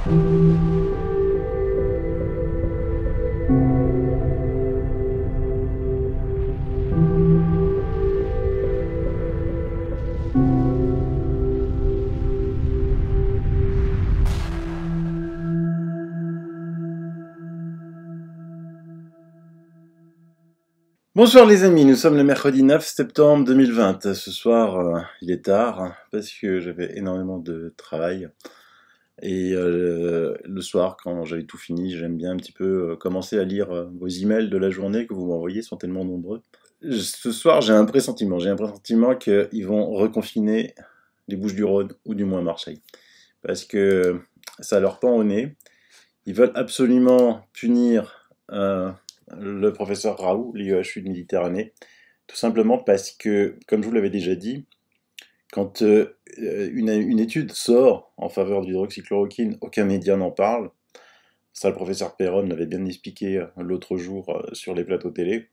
Bonsoir les amis, nous sommes le mercredi 9 septembre 2020. Ce soir, il est tard parce que j'avais énormément de travail. Et le soir, quand j'avais tout fini, j'aime bien un petit peu commencer à lire vos emails de la journée que vous m'envoyez, sont tellement nombreux. Ce soir, j'ai un pressentiment qu'ils vont reconfiner les Bouches-du-Rhône, ou du moins Marseille. Parce que ça leur pend au nez. Ils veulent absolument punir le professeur Raoult, l'IEHU de Méditerranée, tout simplement parce que, comme je vous l'avais déjà dit, quand une étude sort en faveur de l'hydroxychloroquine, aucun média n'en parle. Ça, le professeur Perron l'avait bien expliqué l'autre jour sur les plateaux télé.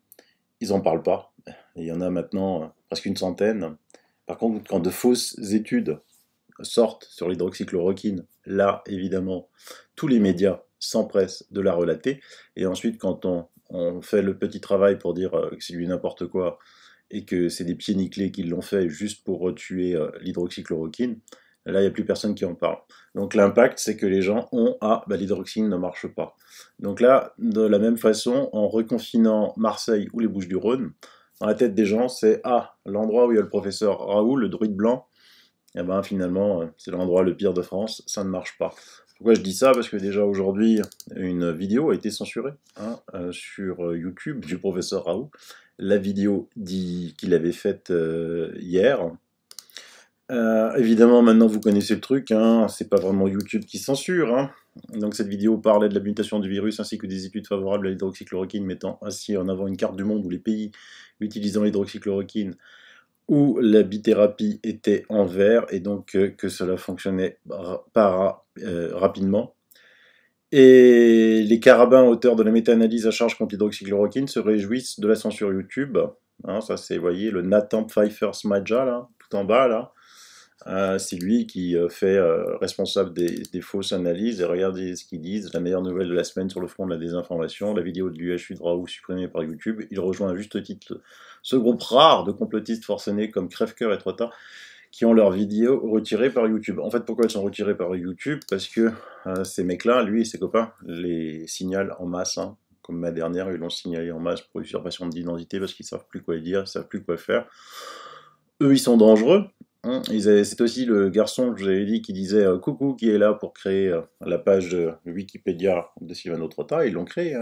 Ils n'en parlent pas. Et il y en a maintenant presque une centaine. Par contre, quand de fausses études sortent sur l'hydroxychloroquine, là, évidemment, tous les médias s'empressent de la relater. Et ensuite, quand on fait le petit travail pour dire que c'est du n'importe quoi, et que c'est des pieds nickelés qui l'ont fait juste pour tuer l'hydroxychloroquine, là, il n'y a plus personne qui en parle. Donc l'impact, c'est que les gens ont « Ah, bah, l'hydroxyne ne marche pas ». Donc là, de la même façon, en reconfinant Marseille ou les Bouches-du-Rhône, dans la tête des gens, c'est « Ah, l'endroit où il y a le professeur Raoult, le druide blanc, et ben finalement, c'est l'endroit le pire de France, ça ne marche pas ». Pourquoi je dis ça? Parce que déjà aujourd'hui, une vidéo a été censurée sur YouTube du professeur Raoult. La vidéo qu'il avait faite hier. Évidemment, maintenant vous connaissez le truc, c'est pas vraiment YouTube qui censure. Donc cette vidéo parlait de la mutation du virus ainsi que des études favorables à l'hydroxychloroquine, mettant ainsi en avant une carte du monde où les pays utilisant l'hydroxychloroquine où la bithérapie était en vert et donc que cela fonctionnait rapidement. Et les carabins auteurs de la méta-analyse à charge contre l'hydroxychloroquine se réjouissent de la censure YouTube. Ça c'est, vous voyez, le Nathan Pfeiffer Smadja, là, tout en bas, là. C'est lui qui fait responsable des fausses analyses, et regardez ce qu'ils disent. La meilleure nouvelle de la semaine sur le front de la désinformation, la vidéo de l'UHU de Raoult supprimée par YouTube. Il rejoint à juste titre ce groupe rare de complotistes forcenés comme Crèvecoeur et Trotta, qui ont leurs vidéos retirées par YouTube. En fait, pourquoi elles sont retirées par YouTube? Parce que ces mecs-là, lui et ses copains, les signalent en masse, comme ma dernière, ils l'ont signalé en masse pour usurpation d'identité, parce qu'ils ne savent plus quoi dire, ils ne savent plus quoi faire. Eux, ils sont dangereux. C'est aussi le garçon que je vous avais dit qui disait « Coucou, qui est là pour créer la page Wikipédia de Silvano Trotta ». Ils l'ont créé,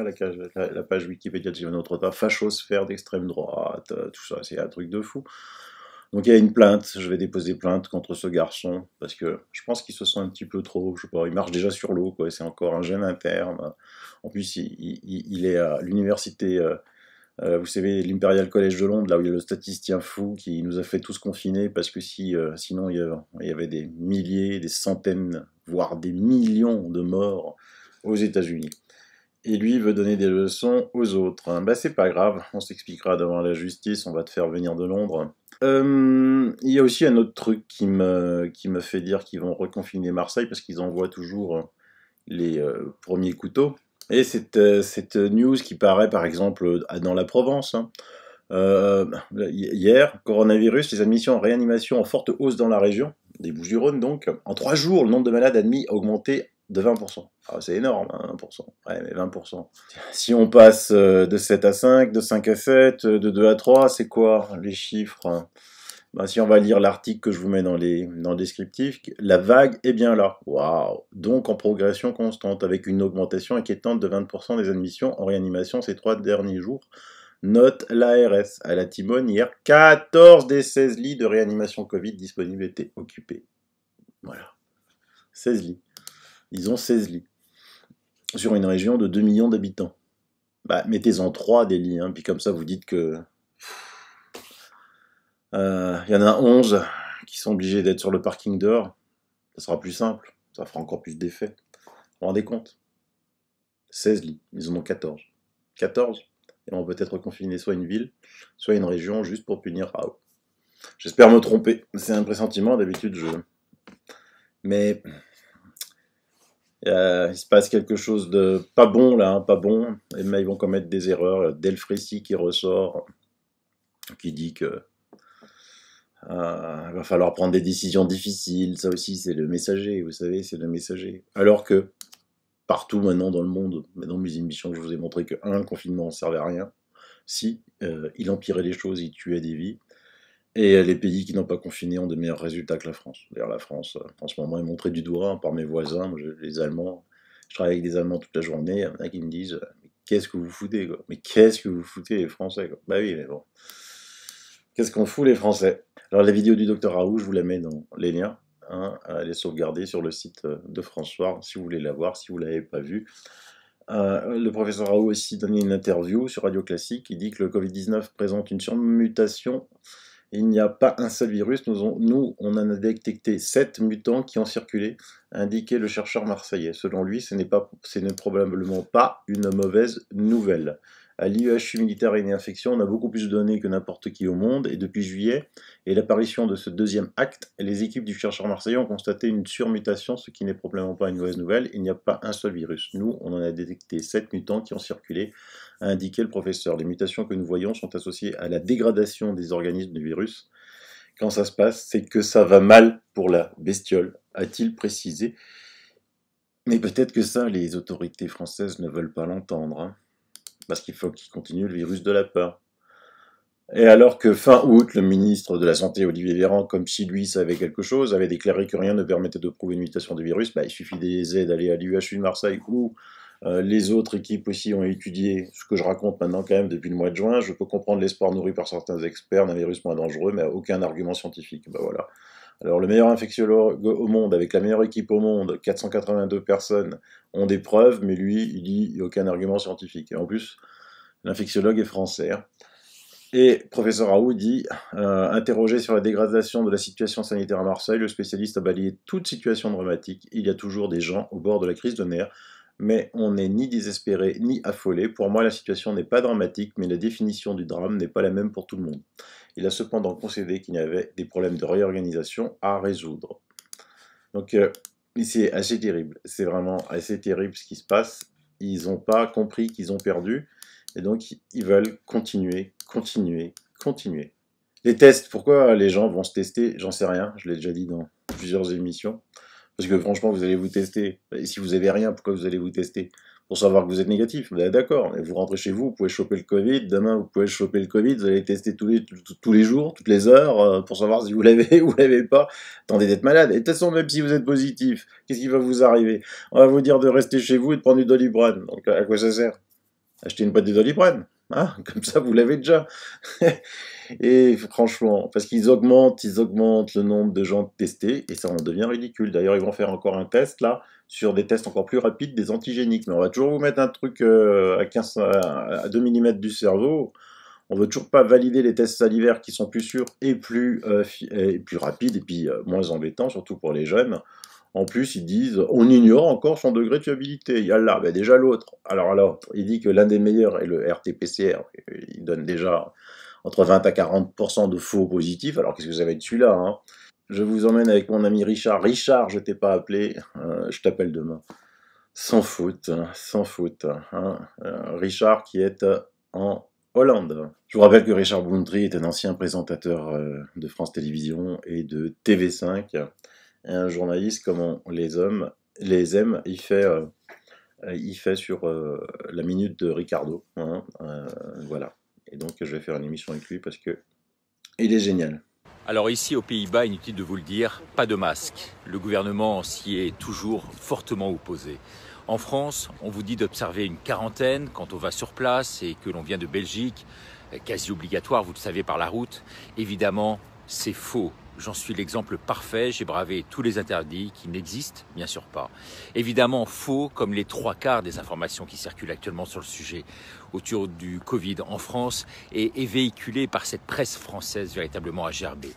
la page Wikipédia de Silvano Trotta, fachosphère d'extrême droite, tout ça, c'est un truc de fou. Donc il y a une plainte, je vais déposer plainte contre ce garçon, parce que je pense qu'il se sent un petit peu trop, je sais pas, il marche déjà sur l'eau, quoi, c'est encore un jeune interne. En plus, il est à l'université... vous savez, l'Imperial College de Londres, là où il y a le statisticien fou qui nous a fait tous confiner parce que sinon il y avait des milliers, des centaines, voire des millions de morts aux États-Unis. Et lui veut donner des leçons aux autres. Bah c'est pas grave, on s'expliquera devant la justice, on va te faire venir de Londres. Il y a aussi un autre truc qui me fait dire qu'ils vont reconfiner Marseille parce qu'ils envoient toujours les premiers couteaux. Et cette news qui paraît par exemple dans la Provence, hier, coronavirus, les admissions en réanimation en forte hausse dans la région, des Bouches-du-Rhône donc, en 3 jours, le nombre de malades admis a augmenté de 20%. Ah, c'est énorme, 20%. Ouais, mais 20%. Si on passe de 7 à 5, de 5 à 7, de 2 à 3, c'est quoi les chiffres? Si on va lire l'article que je vous mets dans le descriptif, la vague est bien là. Waouh! Donc en progression constante, avec une augmentation inquiétante de 20% des admissions en réanimation ces 3 derniers jours. Note l'ARS. À la Timone, hier, 14 des 16 lits de réanimation Covid disponibles étaient occupés. Voilà. 16 lits. Ils ont 16 lits. Sur une région de 2 millions d'habitants. Mettez-en 3 des lits, puis comme ça vous dites que... Il y en a 11 qui sont obligés d'être sur le parking dehors. Ça sera plus simple. Ça fera encore plus d'effet. Vous vous rendez compte? 16 lits. Ils en ont 14. 14. Et on peut être confiné soit une ville, soit une région, juste pour punir Raoult. J'espère me tromper. C'est un pressentiment, d'habitude Mais... Il se passe quelque chose de pas bon là, hein, pas bon. Et mais ils vont commettre des erreurs. Delfrécy qui ressort, qui dit que il va falloir prendre des décisions difficiles. Ça aussi, c'est le messager, vous savez, c'est le messager. Alors que partout maintenant dans le monde, mais dans mes émissions, je vous ai montré que le confinement ne servait à rien. Si, il empirait les choses, il tuait des vies. Et les pays qui n'ont pas confiné ont de meilleurs résultats que la France. D'ailleurs, la France, en ce moment, est montrée du doigt par mes voisins, moi, les Allemands. Je travaille avec des Allemands toute la journée, il y en a qui me disent mais qu'est-ce que vous foutez, quoi? Mais qu'est-ce que vous foutez, les Français, quoi? Bah oui, mais bon. Qu'est-ce qu'on fout, les Français? Alors, la vidéo du docteur Raoult, je vous la mets dans les liens. Hein, elle est sauvegardée sur le site de François, si vous voulez la voir, si vous ne l'avez pas vue. Le professeur Raoult aussi donné une interview sur Radio Classique. Il dit que le Covid-19 présente une surmutation. Il n'y a pas un seul virus. Nous, on en a détecté 7 mutants qui ont circulé, a indiqué le chercheur marseillais. Selon lui, ce n'est probablement pas une mauvaise nouvelle. À l'IEHU militaire et infection, on a beaucoup plus de données que n'importe qui au monde, et depuis juillet, et l'apparition de ce deuxième acte, les équipes du chercheur marseillais ont constaté une surmutation, ce qui n'est probablement pas une mauvaise nouvelle. Il n'y a pas un seul virus. Nous, on en a détecté 7 mutants qui ont circulé, a indiqué le professeur. Les mutations que nous voyons sont associées à la dégradation des organismes du virus. Quand ça se passe, c'est que ça va mal pour la bestiole, a-t-il précisé. Mais peut-être que ça, les autorités françaises ne veulent pas l'entendre, hein, parce qu'il faut qu'il continue le virus de la peur. Et alors que fin août, le ministre de la Santé, Olivier Véran, comme si lui savait quelque chose, avait déclaré que rien ne permettait de prouver une mutation du virus, il suffit d'aller à l'IUHU de Marseille où les autres équipes aussi ont étudié ce que je raconte maintenant quand même depuis le mois de juin. Je peux comprendre l'espoir nourri par certains experts d'un virus moins dangereux, mais aucun argument scientifique. Voilà. Alors le meilleur infectiologue au monde, avec la meilleure équipe au monde, 482 personnes ont des preuves, mais lui, il dit il n'y a aucun argument scientifique. Et en plus, l'infectiologue est français. Hein. Et professeur Raoult dit, interrogé sur la dégradation de la situation sanitaire à Marseille, le spécialiste a balayé toute situation dramatique. Il y a toujours des gens au bord de la crise de nerfs, mais on n'est ni désespéré ni affolé. Pour moi, la situation n'est pas dramatique, mais la définition du drame n'est pas la même pour tout le monde. Il a cependant concédé qu'il y avait des problèmes de réorganisation à résoudre. Donc, c'est assez terrible. C'est vraiment assez terrible ce qui se passe. Ils n'ont pas compris qu'ils ont perdu. Et donc, ils veulent continuer. Les tests, pourquoi les gens vont se tester? J'en sais rien, je l'ai déjà dit dans plusieurs émissions. Parce que franchement, vous allez vous tester. Et si vous n'avez rien, pourquoi vous allez vous tester? Pour savoir que vous êtes négatif. Vous êtes d'accord, mais vous rentrez chez vous, vous pouvez choper le Covid. Demain, vous pouvez choper le Covid. Vous allez tester tous les jours, toutes les heures, pour savoir si vous l'avez ou vous l'avez pas. Attendez d'être malade. Et de toute façon, même si vous êtes positif, qu'est-ce qui va vous arriver? On va vous dire de rester chez vous et de prendre du Doliprane. Donc, à quoi ça sert? Acheter une boîte de Doliprane. Hein, comme ça, vous l'avez déjà. Et franchement, parce qu'ils augmentent le nombre de gens testés, et ça en devient ridicule. D'ailleurs, ils vont faire encore un test, là, sur des tests encore plus rapides, des antigéniques. Mais on va toujours vous mettre un truc à 2 mm du cerveau. On veut toujours pas valider les tests salivaires qui sont plus sûrs et plus rapides, et puis moins embêtants, surtout pour les jeunes. En plus, ils disent, on ignore encore son degré de fiabilité. Il y a là, ben déjà l'autre. Alors, il dit que l'un des meilleurs est le RT-PCR. Il donne déjà entre 20 à 40% de faux positifs. Alors, qu'est-ce que ça va être celui-là, hein? Je vous emmène avec mon ami Richard. Richard, je t'ai pas appelé. Je t'appelle demain. Sans faute. Hein. Richard qui est en Hollande. Je vous rappelle que Richard Boundry est un ancien présentateur de France Télévisions et de TV5. Un journaliste comme on les aime, il fait sur la minute de Ricardo, hein, voilà. Et donc je vais faire une émission avec lui parce que il est génial. Alors ici aux Pays-Bas, inutile de vous le dire, pas de masque. Le gouvernement s'y est toujours fortement opposé. En France, on vous dit d'observer une quarantaine quand on va sur place et que l'on vient de Belgique, quasi obligatoire, vous le savez, par la route. Évidemment, c'est faux. J'en suis l'exemple parfait, j'ai bravé tous les interdits qui n'existent bien sûr pas. Évidemment faux comme les 3/4 des informations qui circulent actuellement sur le sujet autour du Covid en France et véhiculées par cette presse française véritablement à gerber.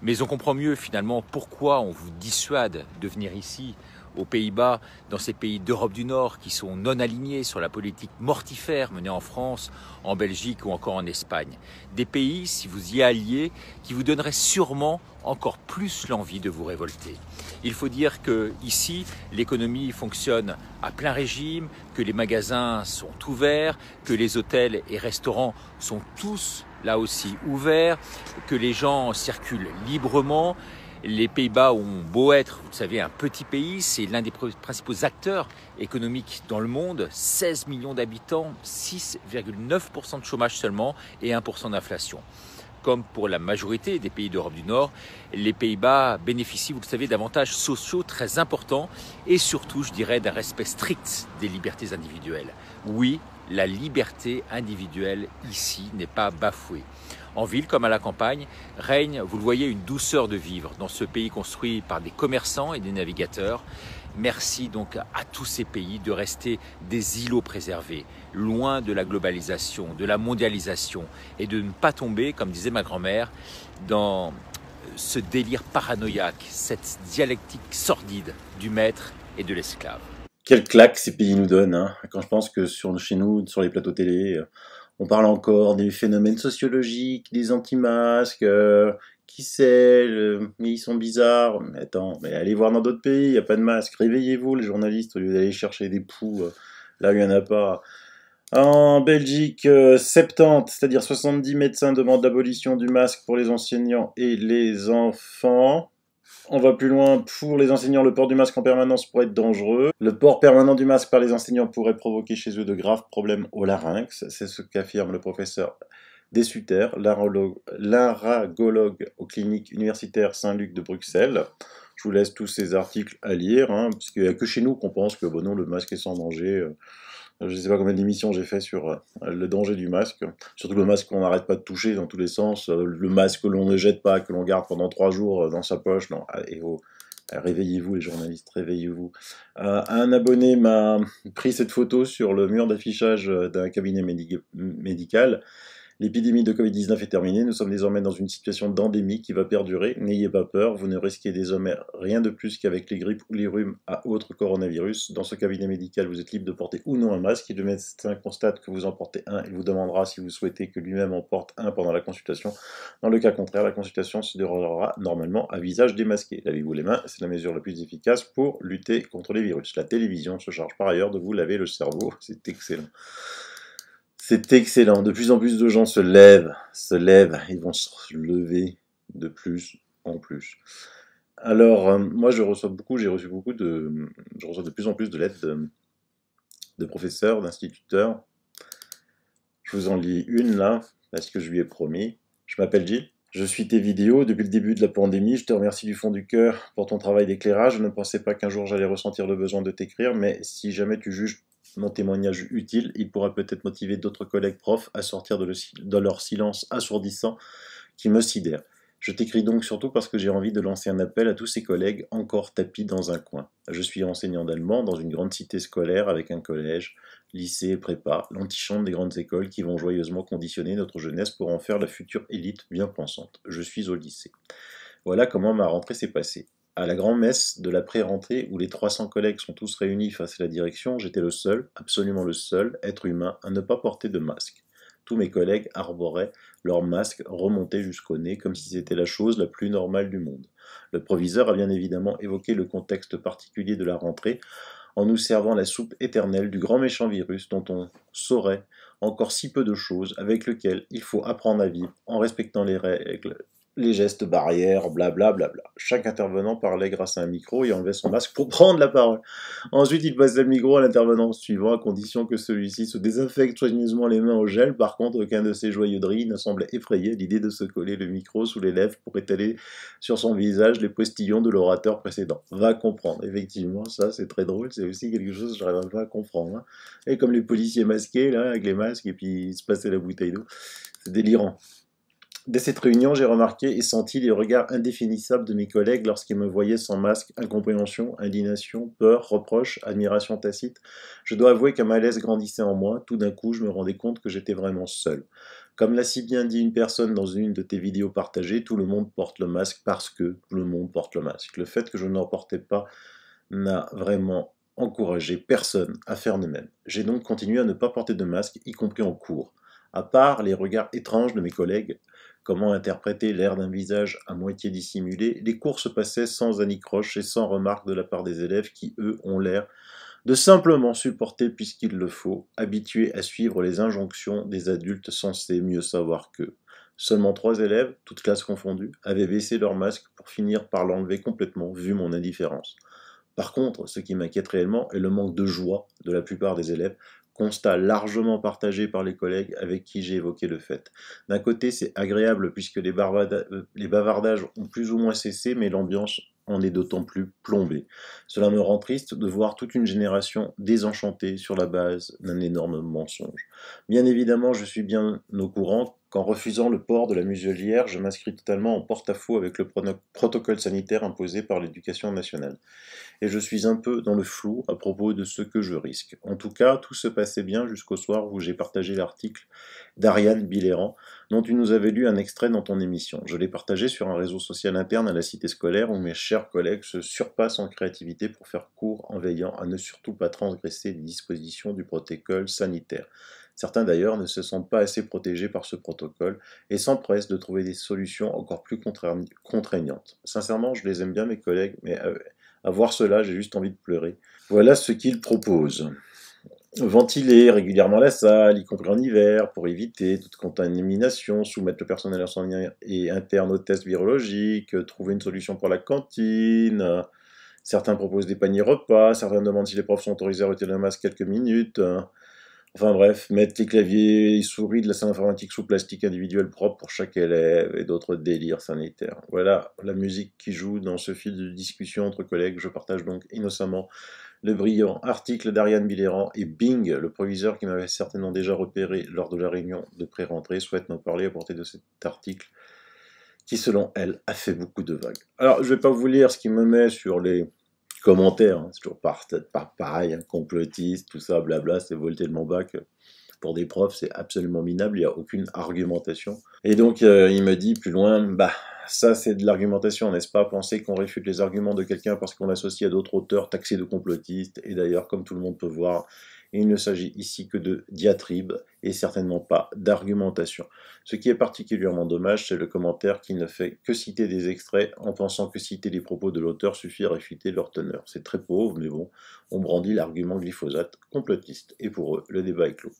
Mais on comprend mieux finalement pourquoi on vous dissuade de venir ici aux Pays-Bas, dans ces pays d'Europe du Nord qui sont non alignés sur la politique mortifère menée en France, en Belgique ou encore en Espagne. Des pays, si vous y alliez, qui vous donneraient sûrement encore plus l'envie de vous révolter. Il faut dire que ici, l'économie fonctionne à plein régime, que les magasins sont ouverts, que les hôtels et restaurants sont tous là aussi ouverts, que les gens circulent librement. Les Pays-Bas ont beau être, vous le savez, un petit pays, c'est l'un des principaux acteurs économiques dans le monde, 16 millions d'habitants, 6,9% de chômage seulement et 1% d'inflation. Comme pour la majorité des pays d'Europe du Nord, les Pays-Bas bénéficient, vous le savez, d'avantages sociaux très importants et surtout, je dirais, d'un respect strict des libertés individuelles. Oui, la liberté individuelle ici n'est pas bafouée. En ville comme à la campagne, règne, vous le voyez, une douceur de vivre dans ce pays construit par des commerçants et des navigateurs. Merci donc à tous ces pays de rester des îlots préservés, loin de la globalisation, de la mondialisation et de ne pas tomber, comme disait ma grand-mère, dans ce délire paranoïaque, cette dialectique sordide du maître et de l'esclave. Quelle claque ces pays nous donnent, hein. Quand je pense que chez nous, sur les plateaux télé, on parle encore des phénomènes sociologiques, des anti-masques, qui sait, mais ils sont bizarres. Mais attends, mais allez voir dans d'autres pays, il n'y a pas de masque. Réveillez-vous, les journalistes, au lieu d'aller chercher des poux, là où il n'y en a pas. En Belgique, 70, c'est-à-dire 70 médecins demandent l'abolition du masque pour les enseignants et les enfants. On va plus loin. Pour les enseignants, le port du masque en permanence pourrait être dangereux. Le port permanent du masque par les enseignants pourrait provoquer chez eux de graves problèmes au larynx. C'est ce qu'affirme le professeur Dessutter, larynxologue aux cliniques universitaires Saint-Luc de Bruxelles. Je vous laisse tous ces articles à lire, hein, parce qu'il n'y a que chez nous qu'on pense que bon, non, le masque est sans danger. Je ne sais pas combien d'émissions j'ai fait sur le danger du masque. Surtout le masque qu'on n'arrête pas de toucher dans tous les sens. Le masque que l'on ne jette pas, que l'on garde pendant 3 jours dans sa poche. Non, réveillez-vous les journalistes, réveillez-vous. Un abonné m'a pris cette photo sur le mur d'affichage d'un cabinet médical. L'épidémie de Covid-19 est terminée, nous sommes désormais dans une situation d'endémie qui va perdurer. N'ayez pas peur, vous ne risquez désormais rien de plus qu'avec les grippes ou les rhumes à autres coronavirus. Dans ce cabinet médical, vous êtes libre de porter ou non un masque. Si le médecin constate que vous en portez un, il vous demandera si vous souhaitez que lui-même en porte un pendant la consultation. Dans le cas contraire, la consultation se déroulera normalement à visage démasqué. Lavez-vous les mains, c'est la mesure la plus efficace pour lutter contre les virus. La télévision se charge par ailleurs de vous laver le cerveau, c'est excellent. C'est excellent. De plus en plus de gens se lèvent, ils vont se lever de plus en plus. Alors, moi, je reçois de plus en plus de lettres de professeurs, d'instituteurs. Je vous en lis une là, parce que je lui ai promis. Je m'appelle Gilles. Je suis tes vidéos depuis le début de la pandémie. Je te remercie du fond du cœur pour ton travail d'éclairage. Je ne pensais pas qu'un jour j'allais ressentir le besoin de t'écrire, mais si jamais tu juges mon témoignage utile, il pourra peut-être motiver d'autres collègues profs à sortir de leur silence assourdissant qui me sidère. Je t'écris donc surtout parce que j'ai envie de lancer un appel à tous ces collègues encore tapis dans un coin. Je suis enseignant d'allemand dans une grande cité scolaire avec un collège, lycée, prépa, l'antichambre des grandes écoles qui vont joyeusement conditionner notre jeunesse pour en faire la future élite bien pensante. Je suis au lycée. Voilà comment ma rentrée s'est passée. À la grand-messe de la pré-rentrée, où les 300 collègues sont tous réunis face à la direction, j'étais le seul, absolument le seul, être humain à ne pas porter de masque. Tous mes collègues arboraient leur masque remonté jusqu'au nez, comme si c'était la chose la plus normale du monde. Le proviseur a bien évidemment évoqué le contexte particulier de la rentrée, en nous servant la soupe éternelle du grand méchant virus dont on saurait encore si peu de choses, avec lequel il faut apprendre à vivre en respectant les règles, les gestes barrières, blablabla. Chaque intervenant parlait grâce à un micro et enlevait son masque pour prendre la parole. Ensuite, il passait le micro à l'intervenant suivant, à condition que celui-ci se désinfecte soigneusement les mains au gel. Par contre, aucun de ces joyeux drilles ne semblait effrayé à l'idée de se coller le micro sous les lèvres pour étaler sur son visage les postillons de l'orateur précédent. Va comprendre. Effectivement, ça, c'est très drôle. C'est aussi quelque chose que je n'arrive pas à comprendre. Hein. Et comme les policiers masqués, là, avec les masques, et puis ils se passaient la bouteille d'eau. C'est délirant. Dès cette réunion, j'ai remarqué et senti les regards indéfinissables de mes collègues lorsqu'ils me voyaient sans masque, incompréhension, indignation, peur, reproche, admiration tacite. Je dois avouer qu'un malaise grandissait en moi. Tout d'un coup, je me rendais compte que j'étais vraiment seul. Comme l'a si bien dit une personne dans une de tes vidéos partagées, tout le monde porte le masque parce que tout le monde porte le masque. Le fait que je n'en portais pas n'a vraiment encouragé personne à faire de même. J'ai donc continué à ne pas porter de masque, y compris en cours. À part les regards étranges de mes collègues, comment interpréter l'air d'un visage à moitié dissimulé, les cours se passaient sans anicroche et sans remarque de la part des élèves qui, eux, ont l'air de simplement supporter puisqu'il le faut, habitués à suivre les injonctions des adultes censés mieux savoir qu'eux. Seulement 3 élèves, toutes classes confondues, avaient baissé leur masque pour finir par l'enlever complètement, vu mon indifférence. Par contre, ce qui m'inquiète réellement est le manque de joie de la plupart des élèves, constat largement partagé par les collègues avec qui j'ai évoqué le fait. D'un côté, c'est agréable puisque les bavardages ont plus ou moins cessé, mais l'ambiance en est d'autant plus plombée. Cela me rend triste de voir toute une génération désenchantée sur la base d'un énorme mensonge. Bien évidemment, je suis bien au courant qu'en refusant le port de la muselière, je m'inscris totalement en porte-à-faux avec le protocole sanitaire imposé par l'éducation nationale et je suis un peu dans le flou à propos de ce que je risque. En tout cas, tout se passait bien jusqu'au soir où j'ai partagé l'article d'Ariane Biléran, dont tu nous avais lu un extrait dans ton émission. Je l'ai partagé sur un réseau social interne à la cité scolaire où mes chers collègues se surpassent en créativité pour faire cours en veillant à ne surtout pas transgresser les dispositions du protocole sanitaire. Certains d'ailleurs ne se sentent pas assez protégés par ce protocole et s'empressent de trouver des solutions encore plus contraignantes. Sincèrement, je les aime bien mes collègues, mais à voir cela, j'ai juste envie de pleurer. Voilà ce qu'ils proposent. Ventiler régulièrement la salle, y compris en hiver, pour éviter toute contamination, soumettre le personnel enseignant et interne aux tests virologiques, trouver une solution pour la cantine. Certains proposent des paniers repas, certains demandent si les profs sont autorisés à retirer le masque quelques minutes. Enfin bref, mettre les claviers et souris de la salle informatique sous plastique individuel propre pour chaque élève et d'autres délires sanitaires. Voilà la musique qui joue dans ce fil de discussion entre collègues. Je partage donc innocemment le brillant article d'Ariane Biléran et Bing, le proviseur qui m'avait certainement déjà repéré lors de la réunion de pré-rentrée, souhaite nous parler à propos de cet article qui, selon elle, a fait beaucoup de vagues. Alors, je ne vais pas vous lire ce qu'il me met sur les commentaires, hein. C'est toujours pareil, hein, complotiste, tout ça, blabla, c'est volter le bac. Pour des profs, c'est absolument minable, il n'y a aucune argumentation. Et donc, il me dit plus loin, bah, ça c'est de l'argumentation, n'est-ce pas? Penser qu'on réfute les arguments de quelqu'un parce qu'on l'associe à d'autres auteurs taxés de complotistes. Et d'ailleurs, comme tout le monde peut voir, il ne s'agit ici que de diatribe et certainement pas d'argumentation. Ce qui est particulièrement dommage, c'est le commentaire qui ne fait que citer des extraits en pensant que citer les propos de l'auteur suffit à réfuter leur teneur. C'est très pauvre, mais bon, on brandit l'argument glyphosate complotiste. Et pour eux, le débat est clos.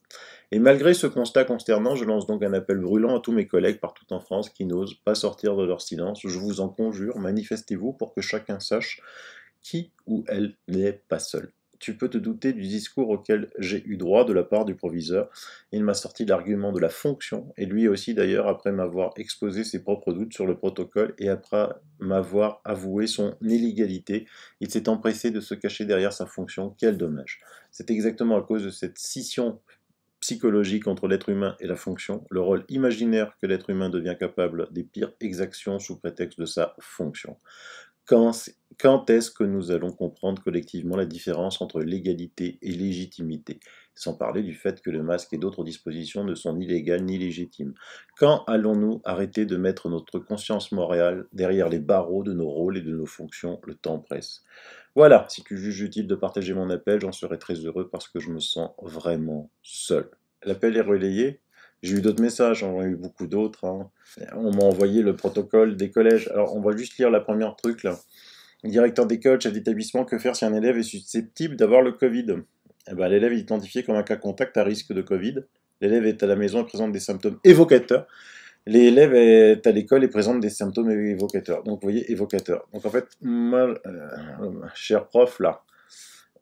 Et malgré ce constat consternant, je lance donc un appel brûlant à tous mes collègues partout en France qui n'osent pas sortir de leur silence. Je vous en conjure, manifestez-vous pour que chacun sache qui ou elle n'est pas seul. Tu peux te douter du discours auquel j'ai eu droit de la part du proviseur. Il m'a sorti l'argument de la fonction, et lui aussi d'ailleurs, après m'avoir exposé ses propres doutes sur le protocole et après m'avoir avoué son illégalité, il s'est empressé de se cacher derrière sa fonction. Quel dommage. C'est exactement à cause de cette scission psychologique entre l'être humain et la fonction, le rôle imaginaire que l'être humain devient capable des pires exactions sous prétexte de sa fonction. Quand est-ce que nous allons comprendre collectivement la différence entre légalité et légitimité, sans parler du fait que le masque et d'autres dispositions ne sont ni légales ni légitimes? Quand allons-nous arrêter de mettre notre conscience morale derrière les barreaux de nos rôles et de nos fonctions? Le temps presse. Voilà, si tu juges utile de partager mon appel, j'en serais très heureux parce que je me sens vraiment seul. L'appel est relayé. J'ai eu d'autres messages, j'en ai eu beaucoup d'autres. Hein. On m'a envoyé le protocole des collèges. Alors, on va juste lire la première truc là. Directeur d'école, chef d'établissement, que faire si un élève est susceptible d'avoir le Covid? Eh ben, l'élève est identifié comme un cas contact à risque de Covid. L'élève est à la maison et présente des symptômes évocateurs. L'élève est à l'école et présente des symptômes évocateurs. Donc, vous voyez, évocateurs. Donc, en fait, moi, cher prof, là,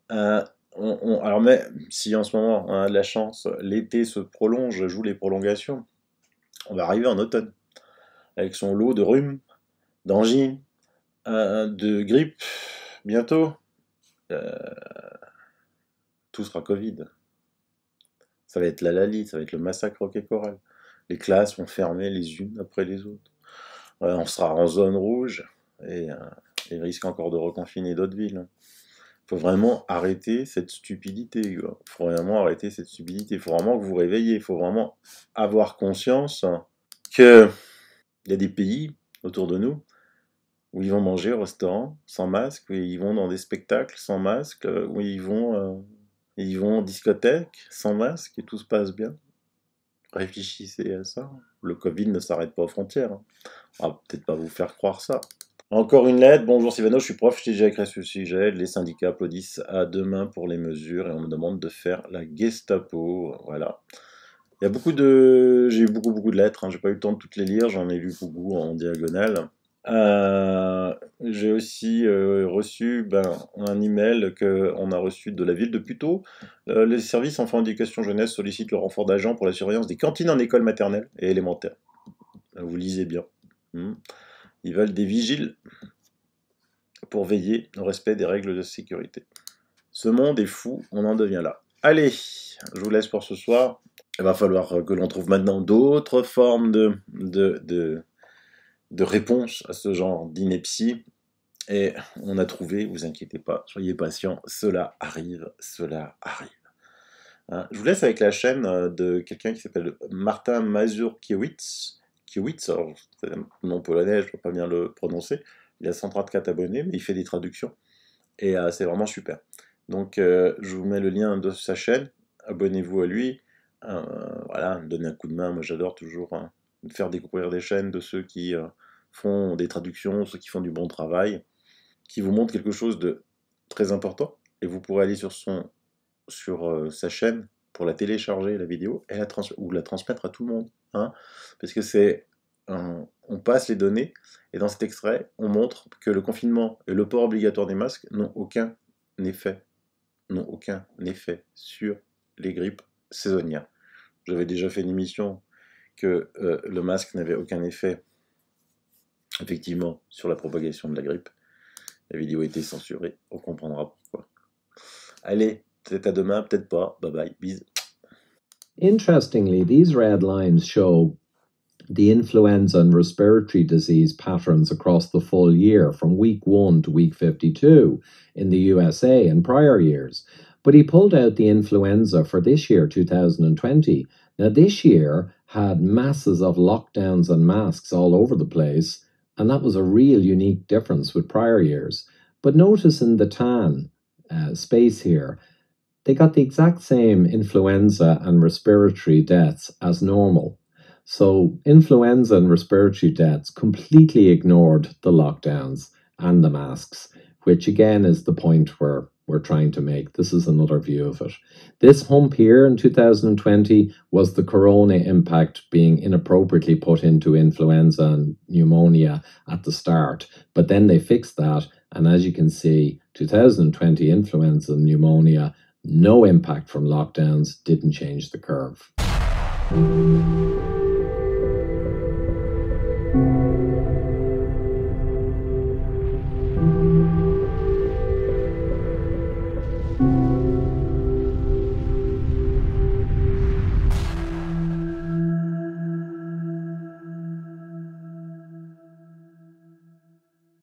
alors, mais si en ce moment on a de la chance, l'été se prolonge, joue les prolongations, on va arriver en automne, avec son lot de rhume, d'angine, de grippe, bientôt, tout sera Covid. Ça va être la Lali, ça va être le massacre Roquet Coral. Les classes vont fermer les unes après les autres. On sera en zone rouge et il risque encore de reconfiner d'autres villes. Il faut vraiment arrêter cette stupidité. Il faut vraiment arrêter cette stupidité. Il faut vraiment que vous réveillez. Il faut vraiment avoir conscience qu'il y a des pays autour de nous où ils vont manger au restaurant sans masque, où ils vont dans des spectacles sans masque, où ils vont en discothèque sans masque et tout se passe bien. Réfléchissez à ça. Le Covid ne s'arrête pas aux frontières, hein. On va peut-être pas vous faire croire ça. Encore une lettre. Bonjour Sylvano, je suis prof, je t'ai déjà écrit ce sujet. Les syndicats applaudissent à deux mains pour les mesures et on me demande de faire la Gestapo. Voilà. Il y a j'ai eu beaucoup de lettres, hein. J'ai pas eu le temps de toutes les lire, j'en ai lu beaucoup en diagonale. J'ai aussi reçu un email qu'on a reçu de la ville de Puteaux. Les services enfants éducation jeunesse sollicitent le renfort d'agents pour la surveillance des cantines en école maternelle et élémentaire. Vous lisez bien. Ils veulent des vigiles pour veiller au respect des règles de sécurité. Ce monde est fou, on en devient là. Allez, je vous laisse pour ce soir. Il va falloir que l'on trouve maintenant d'autres formes de réponse à ce genre d'ineptie. Et on a trouvé, vous inquiétez pas, soyez patients, cela arrive, cela arrive. Hein, je vous laisse avec la chaîne de quelqu'un qui s'appelle Martin Mazurkiewicz. Kiewicz, alors c'est un nom polonais, je ne peux pas bien le prononcer. Il a 134 abonnés, mais il fait des traductions. Et c'est vraiment super. Donc je vous mets le lien de sa chaîne, abonnez-vous à lui. Voilà, donnez un coup de main, moi j'adore toujours faire découvrir des chaînes de ceux qui font des traductions, ceux qui font du bon travail, qui vous montrent quelque chose de très important, et vous pourrez aller sur sa chaîne pour la télécharger, la vidéo, et ou la transmettre à tout le monde, hein, parce que on passe les données, et dans cet extrait, on montre que le confinement et le port obligatoire des masques n'ont aucun effet sur les grippes saisonnières. J'avais déjà fait une émission que le masque n'avait aucun effet, effectivement, sur la propagation de la grippe. La vidéo a été censurée, on comprendra pourquoi. Allez, peut-être à demain, peut-être pas. Bye bye, bisous. Interestingly, these red lines show the influenza and respiratory disease patterns across the full year from week 1 to week 52 in the USA and prior years. But he pulled out the influenza for this year, 2020. Now, this year had masses of lockdowns and masks all over the place, and that was a real unique difference with prior years. But notice in the tan space here, they got the exact same influenza and respiratory deaths as normal. So influenza and respiratory deaths completely ignored the lockdowns and the masks, which again is the point where we're trying to make. This is another view of it. This hump here in 2020 was the corona impact being inappropriately put into influenza and pneumonia at the start. But then they fixed that. And as you can see, 2020 influenza and pneumonia, no impact from lockdowns, didn't change the curve.